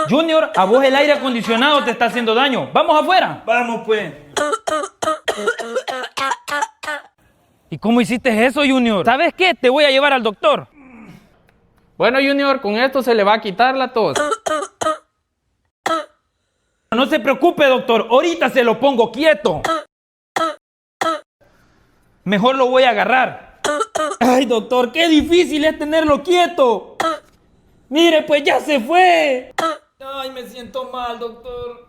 Junior, a vos el aire acondicionado te está haciendo daño. ¿Vamos afuera? Vamos pues. ¿Y cómo hiciste eso, Junior? ¿Sabes qué? Te voy a llevar al doctor. Bueno, Junior, con esto se le va a quitar la tos. No se preocupe, doctor. Ahorita se lo pongo quieto. Mejor lo voy a agarrar. Ay, doctor, qué difícil es tenerlo quieto. Mire, pues ya se fue. Ay, me siento mal, doctor.